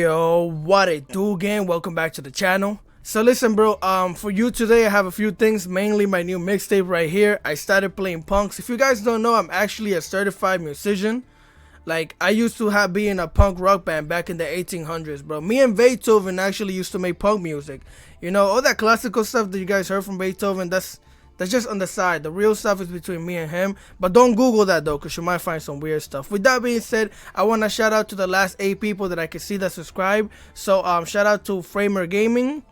Yo, what it do again? Welcome back to the channel. So listen, bro, for you today I have a few things, mainly my new mixtape right here. I started playing punks. If you guys don't know, I'm actually a certified musician. Like, I used to be in a punk rock band back in the 1800s, bro. Me and Beethoven actually used to make punk music. You know, all that classical stuff that you guys heard from Beethoven, that's just on the side. The real stuff is between me and him. But don't Google that though, because you might find some weird stuff. With that being said, I want to shout out to the last 8 people that I can see that subscribe. So shout out to Framer Gaming,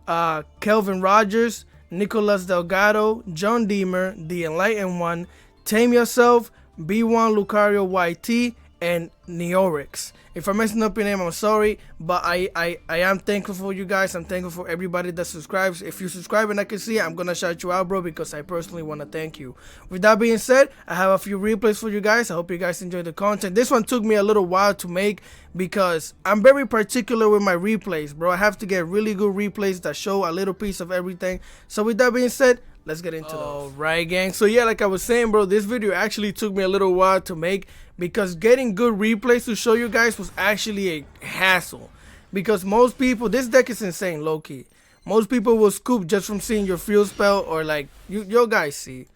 Kelvin Rogers, Nicholas Delgado, John Deemer, The Enlightened One, Tame Yourself, B1 Lucario YT, and Neorix. If I'm messing up your name, I'm sorry, but I am thankful for you guys. I'm thankful for everybody that subscribes. If you subscribe and I can see it, I'm gonna shout you out, bro, because I personally want to thank you. With that being said, I have a few replays for you guys. I hope you guys enjoy the content. This one took me a little while to make because I'm very particular with my replays, bro. I have to get really good replays that show a little piece of everything. So with that being said, let's get into those. Alright, gang. So yeah, like I was saying, bro, this video actually took me a little while to make because getting good replays to show you guys was actually a hassle. Because most people, this deck is insane, low-key. Most people will scoop just from seeing your field spell or like, you guys see.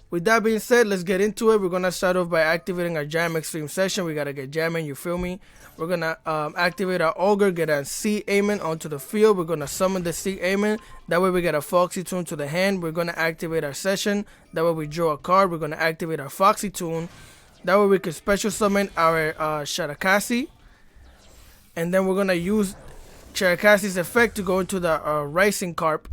With that being said, let's get into it. We're going to start off by activating our Jam Extreme session. We got to get jamming, you feel me? We're going to activate our Ogre, get a Sea Aiming onto the field. We're going to summon the Sea Aiming. That way we get a Foxy Tune to the hand. We're going to activate our session. That way we draw a card. We're going to activate our Foxy Tune. That way we can special summon our Sharakasi. And then we're going to use Sharakasi's effect to go into the Rising Carp.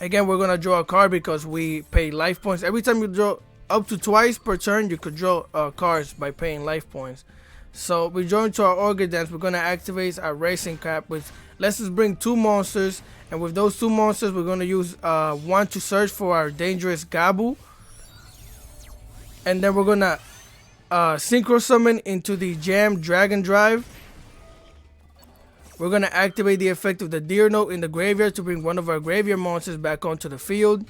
Again, we're going to draw a card because we pay life points. Every time you draw up to twice per turn, you could draw cards by paying life points. So we draw into our Ogre Dance. We're going to activate our Racing Cap, which lets us bring 2 monsters. And with those 2 monsters, we're going to use 1 to search for our Dangerous Gabu. And then we're going to Synchro Summon into the Jam Dragon Drive. We're going to activate the effect of the Deer Note in the graveyard to bring one of our graveyard monsters back onto the field.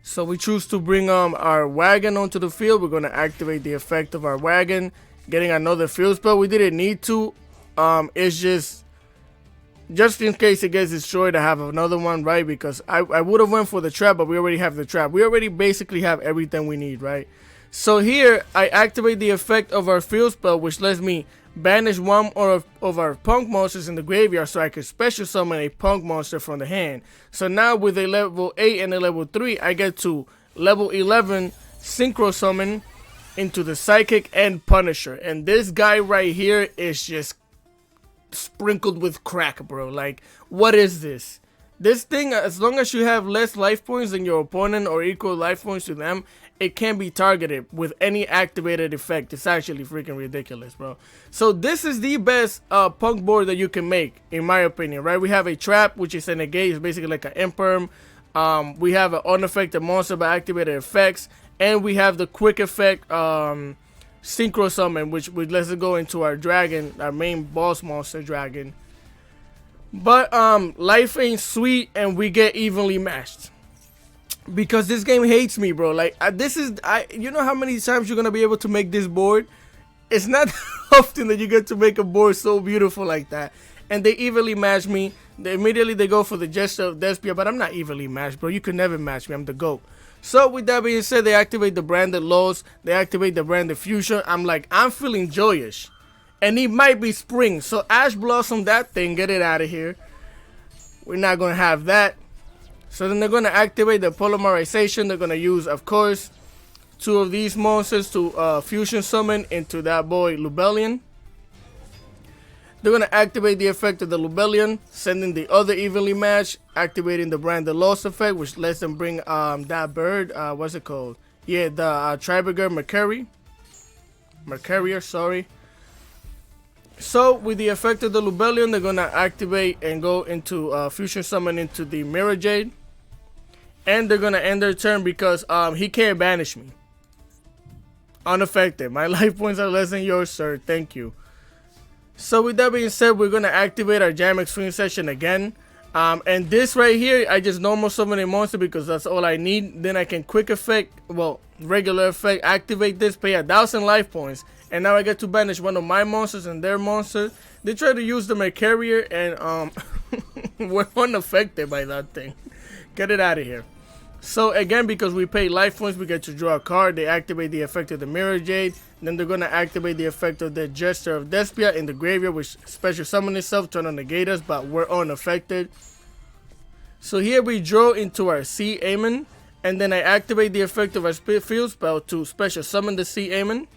So we choose to bring our Wagon onto the field. We're going to activate the effect of our Wagon, getting another field spell. We didn't need to. It's just in case it gets destroyed, I have another one, right? Because I would have went for the trap, but we already have the trap. We already basically have everything we need, right? So here, I activate the effect of our field spell, which lets me banish one of our punk monsters in the graveyard so I can special summon a punk monster from the hand. So now with a level 8 and a level 3, I get to level 11 Synchro Summon into the Psychic and Punisher. And this guy right here is just sprinkled with crack, bro. Like, what is this? This thing, as long as you have less life points than your opponent or equal life points to them, it can be targeted with any activated effect. It's actually freaking ridiculous, bro. So this is the best punk board that you can make, in my opinion, right? We have a trap, which is a negate. It's basically like an imperm. We have an unaffected monster by activated effects, and we have the quick effect Synchro Summon, which lets it go into our dragon, our main boss monster dragon. But life ain't sweet, and we get evenly matched. Because this game hates me, bro. Like, you know how many times you're gonna be able to make this board? It's not often that you get to make a board so beautiful like that. And they evenly match me. Immediately they go for the gesture of Despia, but I'm not evenly matched, bro. You could never match me. I'm the GOAT. So with that being said, they activate the Branded Loss. They activate the Branded Fusion. I'm feeling joyous. And it might be spring. So Ash Blossom that thing. Get it out of here. We're not gonna have that. So then they're going to activate the polymerization. They're going to use, of course, 2 of these monsters to fusion summon into that boy Lubellion. They're going to activate the effect of the Lubellion, sending the other evenly matched, activating the Branded Loss effect, which lets them bring that bird, what's it called? Yeah, the Triberger Mercurier, sorry. So with the effect of the Lubellion, they're going to activate and go into fusion summon into the Mirror Jade. And they're going to end their turn because he can't banish me. Unaffected. My life points are less than yours, sir. Thank you. So with that being said, we're going to activate our Jam Extreme session again. And this right here, I just normal summon a monster because that's all I need. Then I can quick effect, well, regular effect, activate this, pay 1,000 life points, And now I get to banish one of my monsters and their monster. They try to use the Mercarrier and we're unaffected by that thing. Get it out of here. So again, because we pay life points, we get to draw a card. They activate the effect of the Mirror Jade. Then they're going to activate the effect of the Gesture of Despia in the graveyard, which special summon itself, turn on negate us, but we're unaffected. So here we draw into our Sea Aemon, and then I activate the effect of our field spell to special summon the Sea Aemon,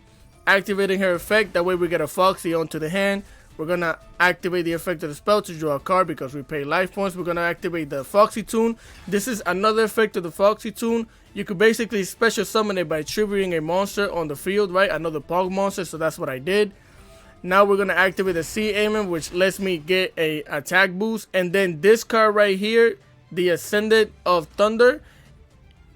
activating her effect. That way we get a Foxy onto the hand. We're going to activate the effect of the spell to draw a card because we pay life points. We're going to activate the Foxy Tune. This is another effect of the Foxy Tune. You could basically special summon it by triggering a monster on the field, right? Another Pog monster, so that's what I did. Now we're going to activate the Sea Aemon, which lets me get a attack boost. And then this card right here, the Ascendant of Thunder,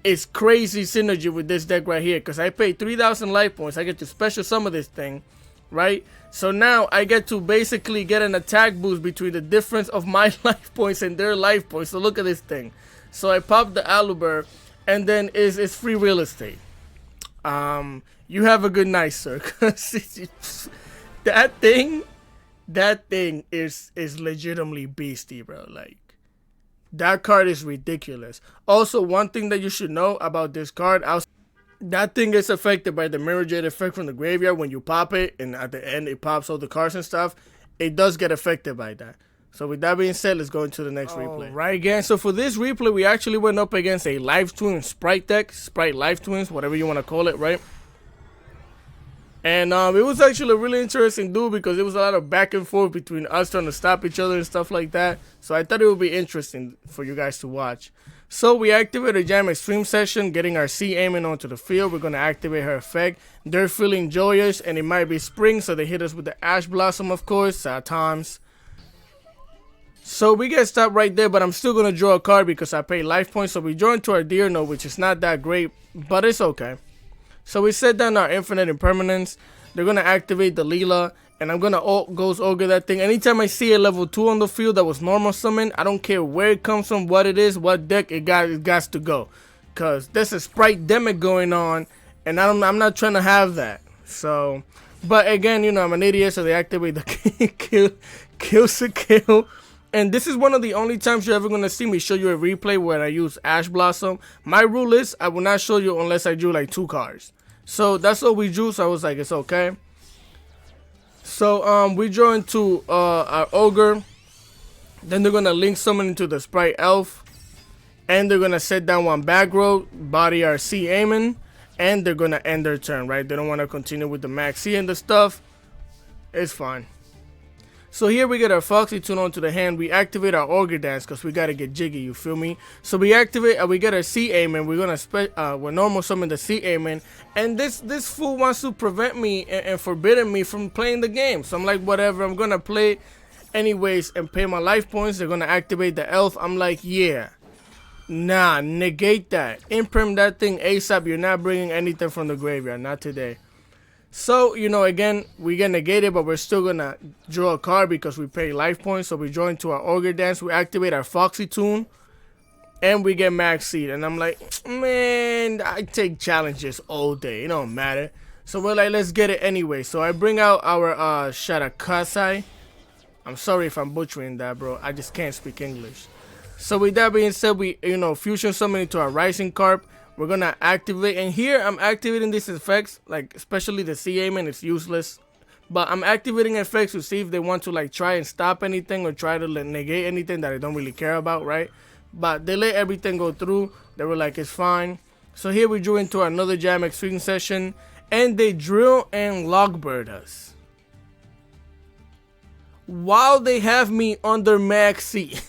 is crazy synergy with this deck right here. Because I pay 3,000 life points. I get to special summon this thing, right? So now I get to basically get an attack boost between the difference of my life points and their life points. So look at this thing. So I pop the Aluber, and then it's free real estate. You have a good night, sir. that thing is legitimately beastie, bro. Like, that card is ridiculous. Also, one thing that you should know about this card, that thing is affected by the Mirror Jade effect from the graveyard when you pop it, and at the end it pops all the cards and stuff. It does get affected by that. So with that being said, let's go into the next replay. Right again. So for this replay, we actually went up against a Life Twin Sprite deck, Sprite Life Twins, whatever you want to call it, right? And it was actually a really interesting duel because it was a lot of back and forth between us trying to stop each other and stuff like that. So I thought it would be interesting for you guys to watch. So we activated Jam Extreme Session, getting our Sea Aemon onto the field. We're going to activate her effect. They're feeling joyous, and it might be spring, so they hit us with the Ash Blossom, of course, at times. So we get stopped right there, but I'm still going to draw a card because I pay life points. So we draw into our Deer Note, which is not that great, but it's okay. So we set down our Infinite Impermanence. They're going to activate the Leela, and I'm going to Ghost Ogre that thing. Anytime I see a level 2 on the field that was normal summon, I don't care where it comes from, what it is, what deck, it got to go. Because there's a Sprite Demic going on, and I'm not trying to have that. So, but again, you know, I'm an idiot, so they activate the kill skill. And this is one of the only times you're ever going to see me show you a replay where I use Ash Blossom. My rule is I will not show you unless I drew like 2 cards. So that's what we drew, so I was like, it's okay. So we draw into our Ogre. Then they're going to link summon into the Sprite Elf. And they're going to set down one back row, body our Sea Aemon. And they're going to end their turn, right? They don't want to continue with the Max C and the stuff. It's fine. So here we get our Foxy Tune onto the hand. We activate our Ogre Dance because we got to get jiggy, you feel me? So we activate, we get our Sea Aemon. We're going to we're normal summon the Sea Aemon. And this fool wants to prevent me and forbidden me from playing the game. So I'm like, whatever, I'm going to play anyways and pay my life points. They're going to activate the Elf. I'm like, yeah. Nah, negate that. Imprint that thing ASAP. You're not bringing anything from the graveyard. Not today. So, you know, again, we get negated, but we're still going to draw a card because we pay life points. So we draw into our Ogre Dance. We activate our Foxy Tune. And we get Max Seed. And I'm like, man, I take challenges all day. It don't matter. So we're like, let's get it anyway. So I bring out our Sharakasai. I'm sorry if I'm butchering that, bro. I just can't speak English. So with that being said, we, you know, fusion summon into our Rising Carp. We're going to activate, and here I'm activating these effects, like especially the Sea Aemon, it's useless. But I'm activating effects to see if they want to like try and stop anything or try to negate anything that I don't really care about, right? But they let everything go through. They were like, it's fine. So here we drew into another Jam Extreme Session, and they drill and Logbird us. While they have me under Maxi.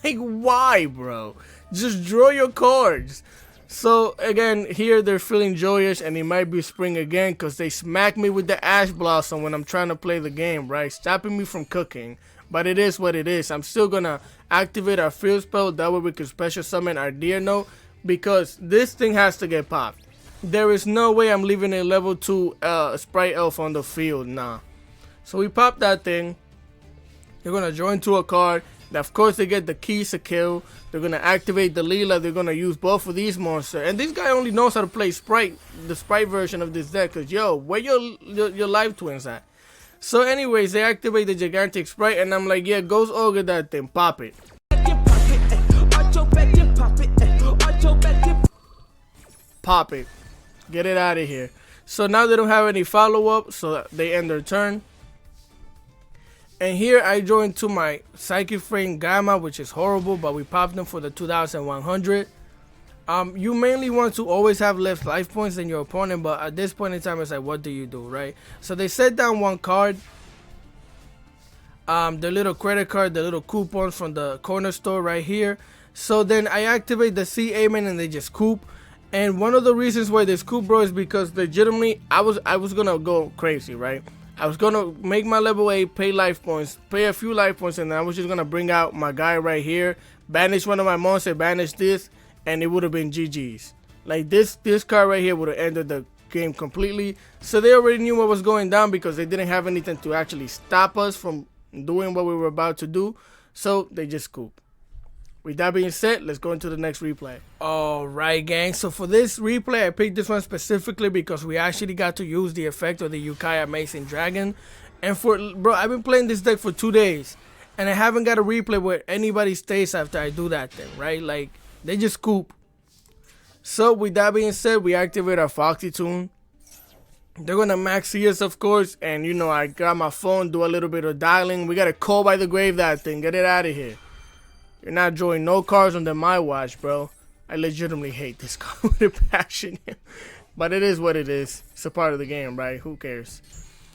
Like, why, bro? Just draw your cards. So again, here they're feeling joyous, and it might be spring again because they smack me with the Ash Blossom when I'm trying to play the game, right? Stopping me from cooking. But it is what it is. I'm still gonna activate our field spell. That way we can special summon our Deer Note, because this thing has to get popped. There is no way I'm leaving a level 2 Sprite Elf on the field. Nah. So we pop that thing. You're gonna draw into a card. Of course, they get the keys to kill. They're gonna activate the Leela. They're gonna use both of these monsters. And this guy only knows how to play Sprite, the Sprite version of this deck. Cause yo, where your live twins at? So anyways, they activate the gigantic Sprite, and I'm like, yeah, Ghost Ogre that thing, pop it. Pop it. Get it out of here. So now they don't have any follow-up, so they end their turn. And here I join to my Psychic Frame Gamma, which is horrible, but we popped them for the 2100. You mainly want to always have less life points than your opponent, but at this point in time, it's like, what do you do, right? So they set down one card. The little credit card, the little coupons from the corner store right here. So then I activate the C Amen and they just coup. And one of the reasons why they coup, bro, is because legitimately I was gonna go crazy, right? I was gonna make my level 8, pay life points, pay a few life points, and then I was just gonna bring out my guy right here, banish one of my monsters, banish this, and it would have been GG's. Like this card right here would have ended the game completely. So they already knew what was going down because they didn't have anything to actually stop us from doing what we were about to do. So they just scoop. With that being said, let's go into the next replay. Alright, gang. So for this replay, I picked this one specifically because we actually got to use the effect of the P.U.N.K Amazing Dragon. And bro, I've been playing this deck for 2 days, and I haven't got a replay where anybody stays after I do that thing, right? Like, they just scoop. So with that being said, we activate our Foxy Tune. They're gonna max CS, of course, and you know, I got my phone, do a little bit of dialing. We gotta call by the grave that thing, get it out of here. You're not drawing no cards under my watch, bro. I legitimately hate this card with a passion. But it is what it is. It's a part of the game, right? Who cares?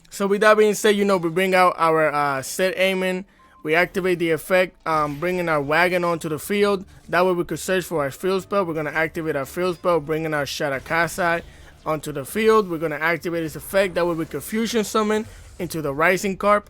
So with that being said, you know, we bring out our set aiming. We activate the effect, bringing our wagon onto the field. That way we could search for our field spell. We're going to activate our field spell, bringing our shoutouts onto the field. We're going to activate this effect. That way we could fusion summon into the Rising Carp.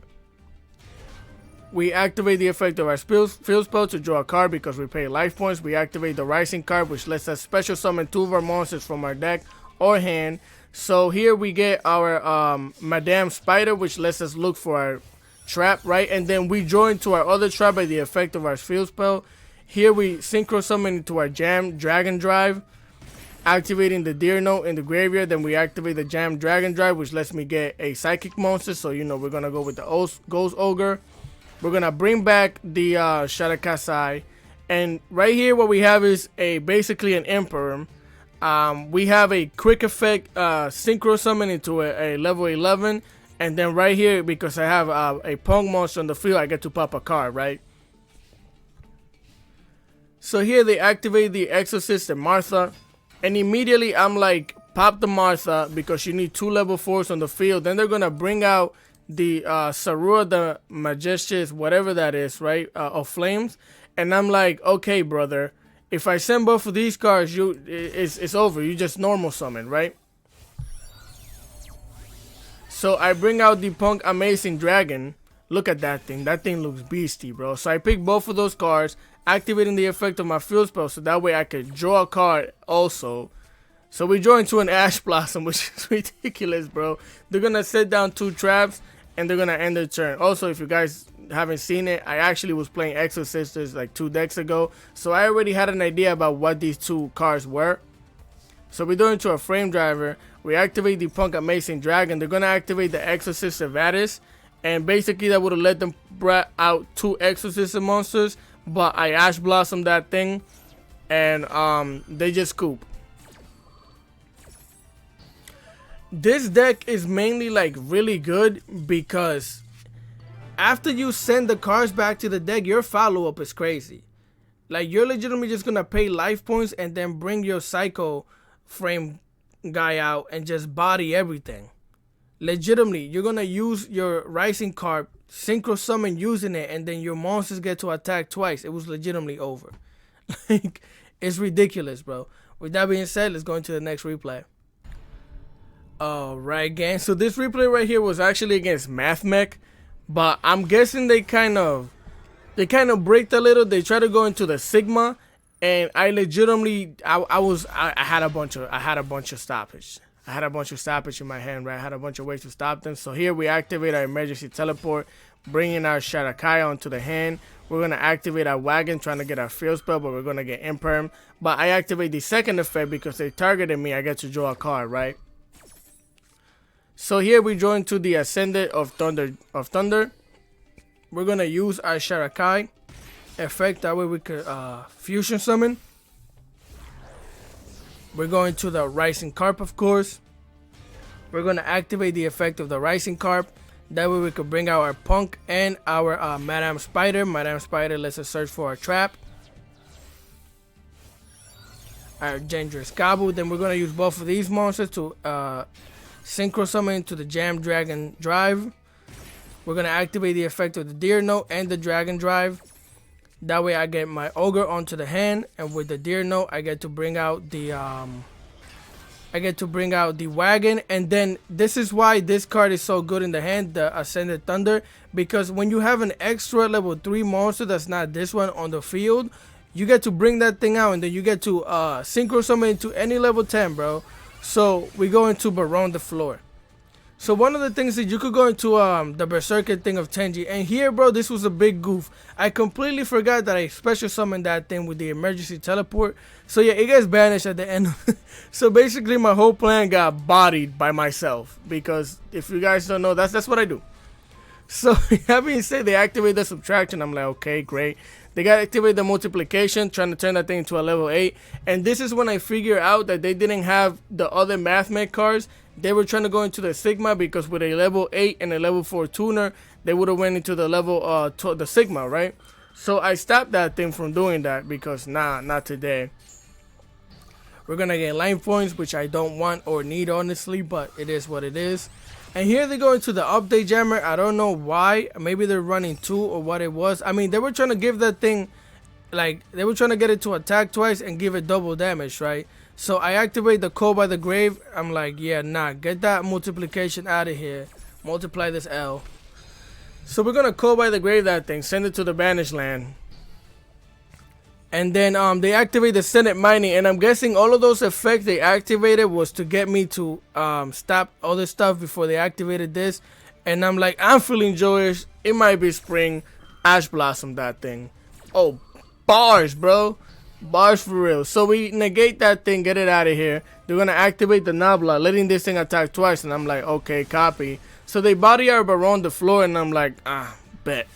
We activate the effect of our field spell to draw a card because we pay life points. We activate the Rising Card, which lets us special summon 2 of our monsters from our deck or hand. So here we get our Madame Spider, which lets us look for our trap, right? And then we draw into our other trap by the effect of our field spell. Here we synchro summon into our Jam Dragon Drive, activating the Deer Note in the graveyard. Then we activate the Jam Dragon Drive, which lets me get a Psychic monster. So you know we're gonna go with the Ghost Ogre. We're gonna bring back the shoutouts, and right here what we have is basically an Emperor. We have a quick effect synchro summon into a level 11, and then right here, because I have a P.U.N.K monster on the field, I get to pop a card, right? So here they activate the Exorcist and Martha, and immediately I'm like, pop the Martha because you need 2 level 4s on the field. Then they're gonna bring out the Sarua the Majestic, whatever that is, right, of Flames. And I'm like, okay, brother, if I send both of these cards, it's over. You just normal summon, right? So I bring out the P.U.N.K Amazing Dragon. Look at that thing. That thing looks beastie, bro. So I pick both of those cards, activating the effect of my field spell, so that way I could draw a card also. So we draw into an Ash Blossom, which is ridiculous, bro. They're gonna set down 2 traps, and they're gonna end their turn. Also, if you guys haven't seen it, I actually was playing Exorcisters like 2 decks ago, so I already had an idea about what these 2 cards were. So we go into a Frame Driver. We activate the P.U.N.K Amazing Dragon. They're gonna activate the Exorcist Servatus, and basically that would have let them bring out 2 Exorcist monsters. But I Ash Blossom that thing, and they just scoop. This deck is mainly like really good because after you send the cards back to the deck, your follow-up is crazy. Like, you're legitimately just gonna pay life points and then bring your Psycho Frame guy out and just body everything. Legitimately, you're gonna use your Rising Carp, synchro summon using it, and then your monsters get to attack twice. It was legitimately over. Like, it's ridiculous, bro. With that being said, let's go into the next replay. Alright, gang. So this replay right here was actually against Mathmech, but I'm guessing they kind of breaked a little. They tried to go into the Sigma, and I legitimately I had a bunch of stoppage. I had a bunch of stoppage in my hand, right? I had a bunch of ways to stop them. So here we activate our emergency teleport. bringing our Sharakai onto the hand. We're going to activate our wagon, trying to get our field spell, but we're going to get imperm. But I activate the second effect because they targeted me. I get to draw a card, right? So here we join to the Ascendant of Thunder. We're going to use our Sharakai effect. That way we could fusion summon. We're going to the Rising Carp, of course. We're going to activate the effect of the Rising Carp. That way we could bring out our P.U.N.K and our Madame Spider. Madame Spider lets us search for our trap. Our Dangerous Gabu. Then we're going to use both of these monsters to synchro summon into the Jam Dragon Drive. We're going to activate the effect of the Deer Note and the Dragon Drive. That way I get my Ogre onto the hand, and with the Deer Note I get to bring out the wagon. And then this is why this card is so good in the hand, the Ascended Thunder, because when you have an extra level 3 monster that's not this one on the field, you get to bring that thing out, and then you get to synchro summon into any level 10, bro. So we go into Baron the Floor. So one of the things that you could go into the Berserker thing of Tenji, and here, bro, this was a big goof. I completely forgot that I special summoned that thing with the emergency teleport. So yeah, it gets banished at the end. So basically my whole plan got bodied by myself, because if you guys don't know, that's what I do. So that being said, they activate the subtraction. I'm like, okay, great. They got to activate the multiplication, trying to turn that thing into a level 8. And this is when I figure out that they didn't have the other Mathmech cards. They were trying to go into the Sigma, because with a level 8 and a level 4 tuner, they would have went into the level the Sigma, right? So I stopped that thing from doing that, because not today. We're going to get line points, which I don't want or need, honestly, but it is what it is. And here they go into the update jammer. I don't know why. Maybe they're running 2 or what it was. I mean, they were trying to give that thing, like, they were trying to get it to attack twice and give it double damage, right? So I activate the Call by the Grave. I'm like, yeah, nah, get that multiplication out of here. Multiply this L. So we're going to Call by the Grave that thing. Send it to the Banished Land. And then they activate the Senate Mining. And I'm guessing all of those effects they activated was to get me to stop all this stuff before they activated this. And I'm like, I'm feeling joyous. It might be spring. Ash Blossom that thing. Oh, bars, bro. Bars for real. So we negate that thing, get it out of here. They're going to activate the Nabla, letting this thing attack twice. And I'm like, okay, copy. So they body our Baron the Floor, and I'm like, bet.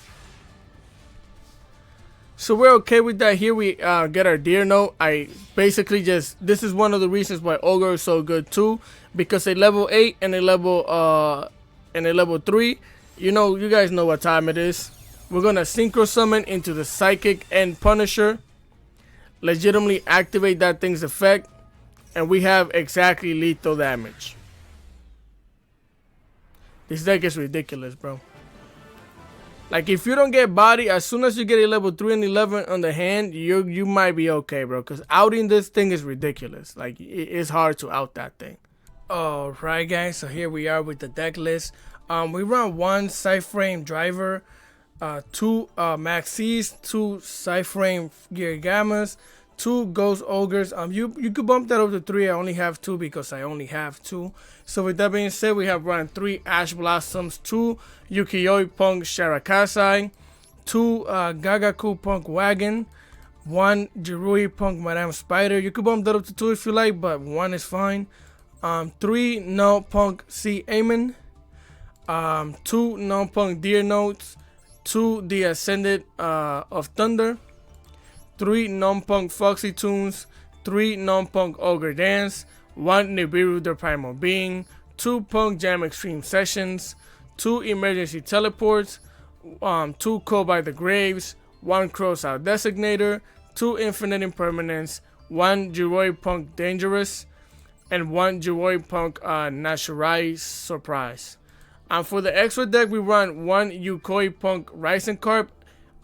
So we're okay with that. Here we get our Deer Note. I basically just, this is one of the reasons why Ogre is so good too, because a level 8 and a level 3, you know, you guys know what time it is. We're going to synchro summon into the Psychic and Punisher. Legitimately activate that thing's effect, and we have exactly lethal damage. This deck is ridiculous, bro. Like, if you don't get body, as soon as you get a level 3 and 11 on the hand, you might be okay, bro. Because outing this thing is ridiculous. Like, it's hard to out that thing. Alright, guys. So here we are with the deck list. We run 1 Cyframe Driver, 2 Maxis, 2 Cyframe Gear Gammas, 2 Ghost Ogres. You could bump that up to 3. I only have 2 because I only have 2. So with that being said, we have run 3 Ash Blossoms, 2 Yukiyoi P.U.N.K Sharakasai, 2 Gagaku P.U.N.K Wagon, 1 Jirui P.U.N.K Madame Spider. You could bump that up to 2 if you like, but 1 is fine. 3 no P.U.N.K C Aemon, 2 no P.U.N.K Deer Notes, 2 The Ascendant of Thunder, 3 non-P.U.N.K Foxy Tunes, 3 non-P.U.N.K Ogre Dance, 1 Nibiru the Primal Being, 2 P.U.N.K Jam Extreme Sessions, 2 Emergency Teleports, 2 Call by the Graves, 1 Cross Out Designator, 2 Infinite Impermanence, 1 Jiroi P.U.N.K Dangerous, and 1 Jiroi P.U.N.K Nashirai Surprise. For the extra deck, we run 1 Yukoi P.U.N.K Rising Carp.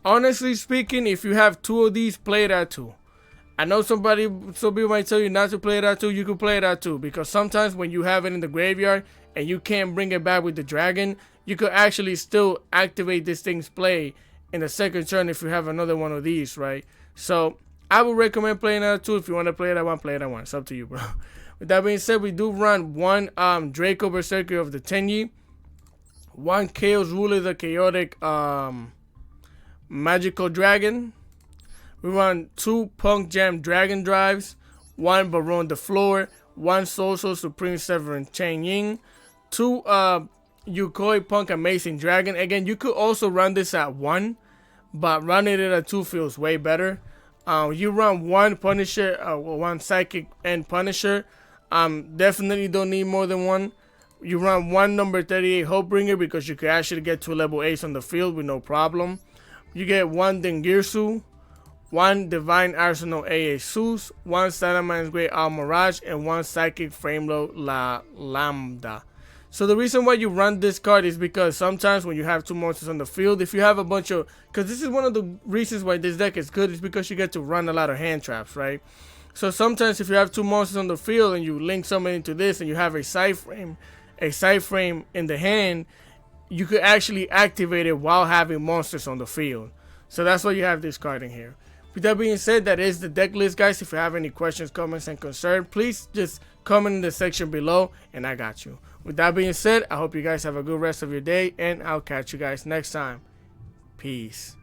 Honestly speaking, if you have 2 of these, play it at 2. I know some people might tell you not to play it at 2. You can play it at 2, because sometimes when you have it in the graveyard and you can't bring it back with the dragon, you could actually still activate this thing's play in the second turn if you have another one of these, right? So I would recommend playing it at 2. If you want to play it at 1, play it at 1. It's up to you, bro. With that being said, we do run 1 Draco Berserker of the Tenyi. 1 Chaos Ruler, the chaotic magical dragon. We run 2 Punk Jam Dragon Drives, 1 Baron the Floor, 1 Social Supreme Severin Chen Ying, 2 Yukoi Punk Amazing Dragon. Again, you could also run this at 1, but running it at 2 feels way better. You run 1 Punisher, 1 Psychic and Punisher. Definitely don't need more than 1. You run 1 number 38 Hopebringer because you could actually get to level 8 on the field with no problem. You get 1 Dengirsu, 1 Divine Arsenal AA Sus, 1 Salaman's Great Al Mirage, and 1 Psychic Frameload La Lambda. So the reason why you run this card is because sometimes when you have 2 monsters on the field, if you have a bunch of... Because this is one of the reasons why this deck is good, is because you get to run a lot of hand traps, right? So sometimes if you have 2 monsters on the field and you link someone into this and you have a side frame in the hand, you could actually activate it while having monsters on the field. So that's why you have this card in here. With that being said, that is the deck list, guys. If you have any questions, comments, and concerns, please just comment in the section below, and I got you. With that being said, I hope you guys have a good rest of your day, and I'll catch you guys next time. Peace.